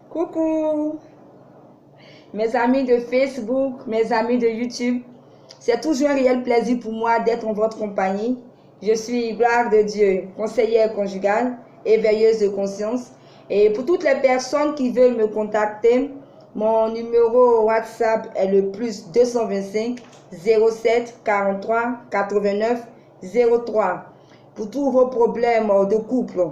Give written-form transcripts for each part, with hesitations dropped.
Coucou mes amis de Facebook, mes amis de YouTube. C'est toujours un réel plaisir pour moi d'être en votre compagnie. Je suis, gloire de Dieu, conseillère conjugale et veilleuse de conscience. Et pour toutes les personnes qui veulent me contacter, mon numéro WhatsApp est le plus 225 07 43 89 03. Pour tous vos problèmes de couple,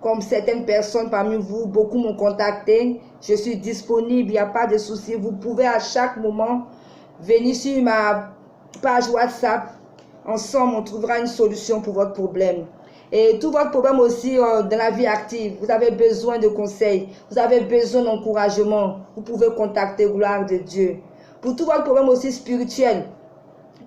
comme certaines personnes parmi vous, beaucoup m'ont contacté. Je suis disponible, il n'y a pas de souci. Vous pouvez à chaque moment venir sur ma page WhatsApp. Ensemble, on trouvera une solution pour votre problème. Et tout votre problème aussi dans la vie active. Vous avez besoin de conseils, vous avez besoin d'encouragement. Vous pouvez contacter Gloire de Dieu. Pour tout votre problème aussi spirituel,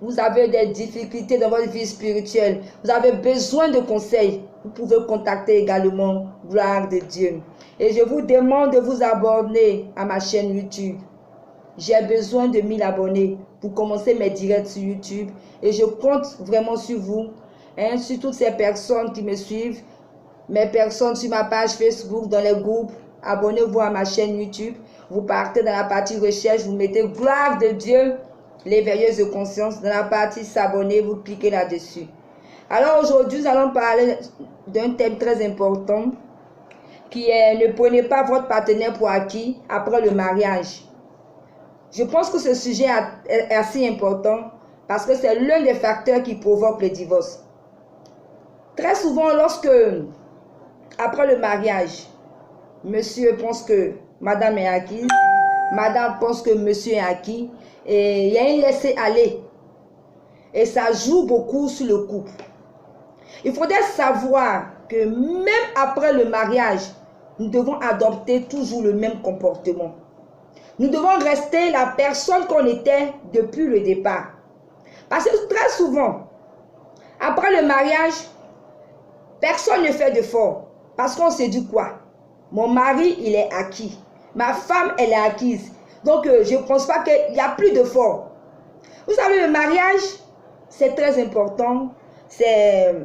vous avez des difficultés dans votre vie spirituelle, vous avez besoin de conseils, vous pouvez contacter également Gloire de Dieu. Et je vous demande de vous abonner à ma chaîne YouTube. J'ai besoin de 1000 abonnés pour commencer mes directs sur YouTube. Et je compte vraiment sur vous, sur toutes ces personnes qui me suivent, mes personnes sur ma page Facebook, dans les groupes. Abonnez-vous à ma chaîne YouTube. Vous partez dans la partie recherche, vous mettez Gloire de Dieu, les veilleuses de conscience. Dans la partie s'abonner, vous cliquez là-dessus. Alors aujourd'hui, nous allons parler d'un thème très important qui est: ne prenez pas votre partenaire pour acquis après le mariage. Je pense que ce sujet est assez important parce que c'est l'un des facteurs qui provoque le divorce. Très souvent, lorsque, après le mariage, monsieur pense que madame est acquise, madame pense que monsieur est acquis, et il y a un laisser-aller. Et ça joue beaucoup sur le couple. Il faudrait savoir que même après le mariage, nous devons adopter toujours le même comportement. Nous devons rester la personne qu'on était depuis le départ. Parce que très souvent, après le mariage, personne ne fait d'effort. Parce qu'on se dit quoi? Mon mari, il est acquis. Ma femme, elle est acquise. Donc, je ne pense pas qu'il n'y a plus d'effort. Vous savez, le mariage, c'est très important. C'est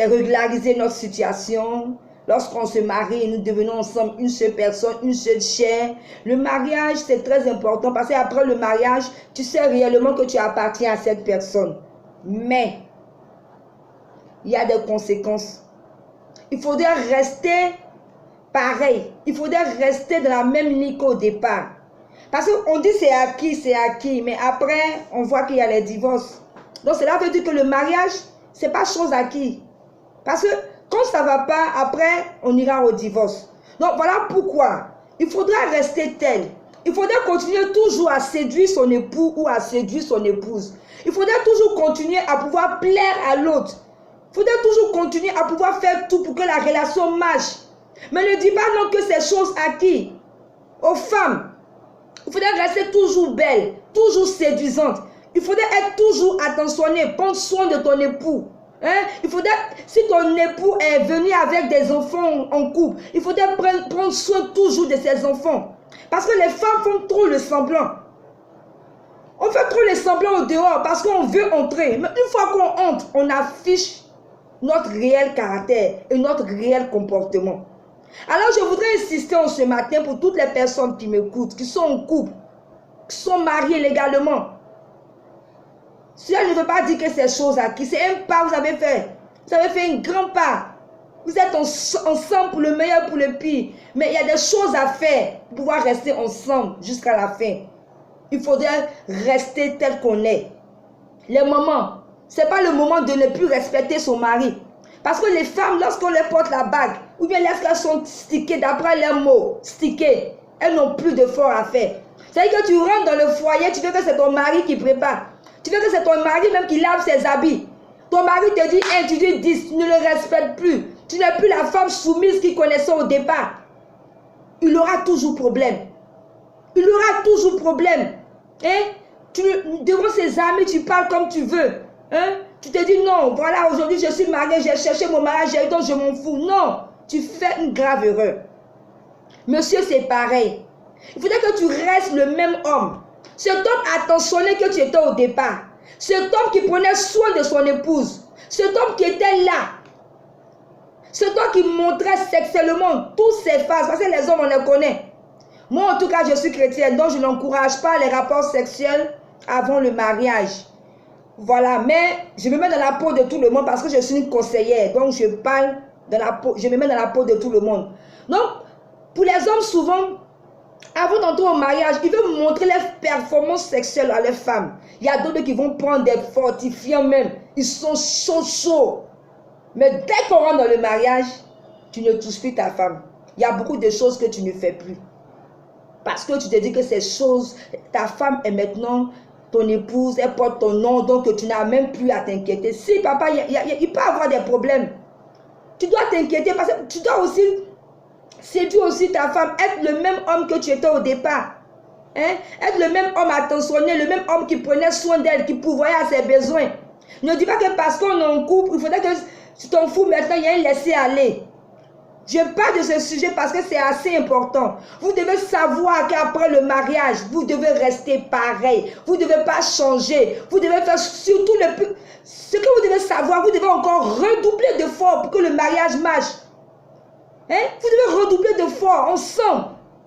régulariser notre situation. Lorsqu'on se marie, nous devenons ensemble une seule personne, une seule chair. Le mariage, c'est très important parce qu'après le mariage, tu sais réellement que tu appartiens à cette personne. Mais, il y a des conséquences. Il faudrait rester pareil. Il faudrait rester dans la même ligne qu'au départ. Parce qu'on dit c'est acquis, mais après, on voit qu'il y a les divorces. Donc, cela veut dire que le mariage, ce n'est pas chose acquis. Parce que quand ça ne va pas, après, on ira au divorce. Donc, voilà pourquoi il faudra rester tel. Il faudra continuer toujours à séduire son époux ou à séduire son épouse. Il faudra toujours continuer à pouvoir plaire à l'autre. Il faudra toujours continuer à pouvoir faire tout pour que la relation marche. Mais ne dis pas non que c'est chose acquis. Aux femmes, il faudra rester toujours belle, toujours séduisante. Il faudra être toujours attentionné, prendre soin de ton époux. Il faudrait, si ton époux est venu avec des enfants en couple, il faudrait prendre soin toujours de ses enfants. Parce que les femmes font trop le semblant. On fait trop le semblant au dehors parce qu'on veut entrer. Mais une fois qu'on entre, on affiche notre réel caractère et notre réel comportement. Alors je voudrais insister en ce matin pour toutes les personnes qui m'écoutent, qui sont en couple, qui sont mariées légalement. Cela ne veut pas dire que c'est chose acquise. C'est un pas que vous avez fait. Vous avez fait un grand pas. Vous êtes ensemble pour le meilleur, pour le pire. Mais il y a des choses à faire pour pouvoir rester ensemble jusqu'à la fin. Il faudrait rester tel qu'on est. Les moments, ce n'est pas le moment de ne plus respecter son mari. Parce que les femmes, lorsqu'on leur porte la bague, ou bien lorsqu'elles sont stickées, d'après leurs mots, stickées, elles n'ont plus d'effort à faire. C'est-à-dire que tu rentres dans le foyer, tu veux que c'est ton mari qui prépare. Tu veux que c'est ton mari même qui lave ses habits. Ton mari te dit 1, tu dis 10, tu ne le respectes plus. Tu n'es plus la femme soumise qu'il connaissait au départ. Il aura toujours problème. Il aura toujours problème. Devant ses amis, tu parles comme tu veux. Tu te dis non, voilà, aujourd'hui je suis mariée, j'ai cherché mon mariage, donc je m'en fous. Non, tu fais une grave erreur. Monsieur, c'est pareil. Il faudrait que tu restes le même homme. Cet homme attentionné que tu étais au départ. Cet homme qui prenait soin de son épouse. Cet homme qui était là. C'est toi qui montrais sexuellement toutes ces phases, parce que les hommes, on les connaît. Moi, en tout cas, je suis chrétienne, donc je n'encourage pas les rapports sexuels avant le mariage. Voilà, mais je me mets dans la peau de tout le monde parce que je suis une conseillère. Donc, je parle dans la peau, je me mets dans la peau de tout le monde. Donc, pour les hommes, souvent, avant d'entrer au mariage, ils veulent montrer les performances sexuelles à les femmes. Il y a d'autres qui vont prendre des fortifiants même. Ils sont chauds. Mais dès qu'on rentre dans le mariage, tu ne touches plus ta femme. Il y a beaucoup de choses que tu ne fais plus. Parce que tu te dis que ces choses, ta femme est maintenant ton épouse, elle porte ton nom, donc tu n'as même plus à t'inquiéter. Si papa, il peut avoir des problèmes. Tu dois t'inquiéter parce que tu dois aussi séduire aussi ta femme, être le même homme que tu étais au départ. Hein? Être le même homme attentionné, le même homme qui prenait soin d'elle, qui pourvoyait à ses besoins. Ne dis pas que parce qu'on est en couple, il faudrait que tu t'en fous maintenant, il y a un laisser-aller. Je parle de ce sujet parce que c'est assez important. Vous devez savoir qu'après le mariage, vous devez rester pareil. Vous ne devez pas changer. Vous devez faire surtout ce que vous devez savoir. Vous devez encore redoubler d'efforts pour que le mariage marche. Hein? Vous devez redoubler d'efforts ensemble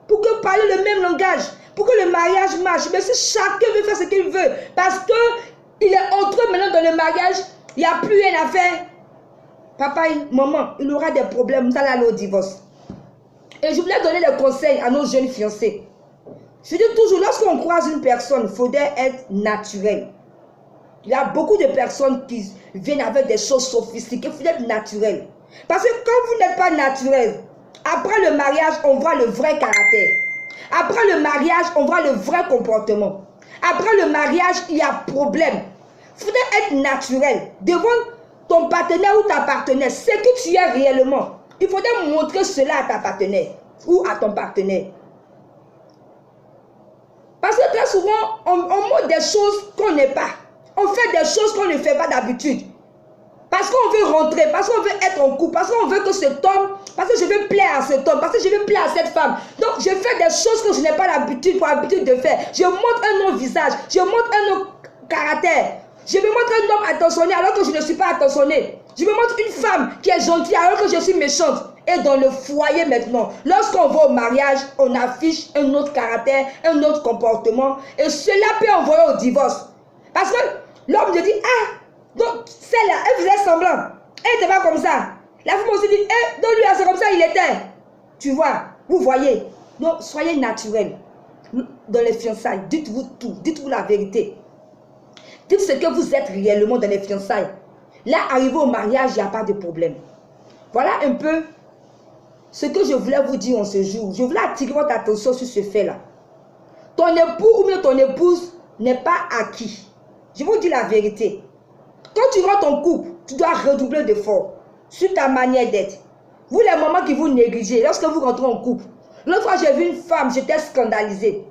pour que parler le même langage, pour que le mariage marche. Mais si chacun veut faire ce qu'il veut, parce qu'il est entré maintenant dans le mariage, il n'y a plus rien à faire. Papa, maman, il aura des problèmes, vous allez aller au divorce. Et je voulais donner des conseils à nos jeunes fiancés. Je dis toujours, lorsqu'on croise une personne, il faudrait être naturel. Il y a beaucoup de personnes qui viennent avec des choses sophistiquées, il faut être naturel. Parce que quand vous n'êtes pas naturel, après le mariage, on voit le vrai caractère. Après le mariage, on voit le vrai comportement. Après le mariage, il y a problème. Il faudrait être naturel. Devant ton partenaire ou ta partenaire, c'est que tu es réellement. Il faudrait montrer cela à ta partenaire ou à ton partenaire. Parce que très souvent, on montre des choses qu'on n'est pas. On fait des choses qu'on ne fait pas d'habitude. Parce qu'on veut rentrer, parce qu'on veut être en couple, parce qu'on veut que cet homme, parce que je veux plaire à cet homme, parce que je veux plaire à cette femme. Donc, je fais des choses que je n'ai pas l'habitude de faire. Je montre un autre visage, je montre un autre caractère. Je me montre un homme attentionné alors que je ne suis pas attentionné. Je me montre une femme qui est gentille alors que je suis méchante. Et dans le foyer maintenant, lorsqu'on va au mariage, on affiche un autre caractère, un autre comportement. Et cela peut envoyer au divorce. Parce que l'homme me dit, ah, donc celle-là, elle faisait semblant. Elle n'était pas comme ça. La femme aussi dit, eh, donc lui, c'est comme ça il était. Tu vois, vous voyez. Donc, soyez naturel. Dans les fiançailles, dites-vous tout, dites-vous la vérité. Dites ce que vous êtes réellement dans les fiançailles. Là, arrivé au mariage, il n'y a pas de problème. Voilà un peu ce que je voulais vous dire en ce jour. Je voulais attirer votre attention sur ce fait-là. Ton époux ou bien ton épouse n'est pas acquis. Je vous dis la vérité. Quand tu rentres en couple, tu dois redoubler d'efforts sur ta manière d'être. Vous, les mamans qui vous négligez, lorsque vous rentrez en couple. L'autre fois, j'ai vu une femme, j'étais scandalisée.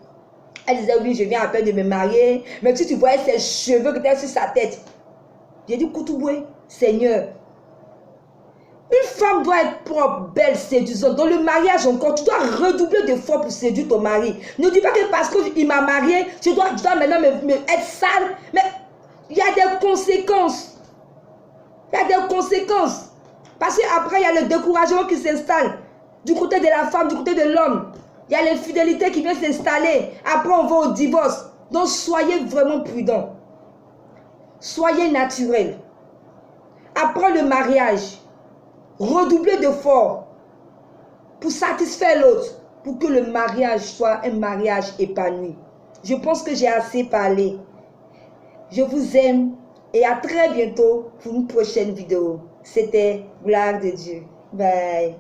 Elle disait, oui, je viens à peine de me marier. Mais si tu voyais ses cheveux qui étaient sur sa tête. J'ai dit, Koutouboué, Seigneur. Une femme doit être propre, belle, séduisante. Dans le mariage encore, tu dois redoubler d'efforts pour séduire ton mari. Ne dis pas que parce qu'il m'a marié, je dois maintenant être sale. Mais il y a des conséquences. Il y a des conséquences. Parce qu'après, il y a le découragement qui s'installe. Du côté de la femme, du côté de l'homme. Il y a l'infidélité qui vient s'installer. Après, on va au divorce. Donc, soyez vraiment prudents. Soyez naturels. Après le mariage, redoublez d'efforts pour satisfaire l'autre, pour que le mariage soit un mariage épanoui. Je pense que j'ai assez parlé. Je vous aime et à très bientôt pour une prochaine vidéo. C'était Gloire de Dieu. Bye.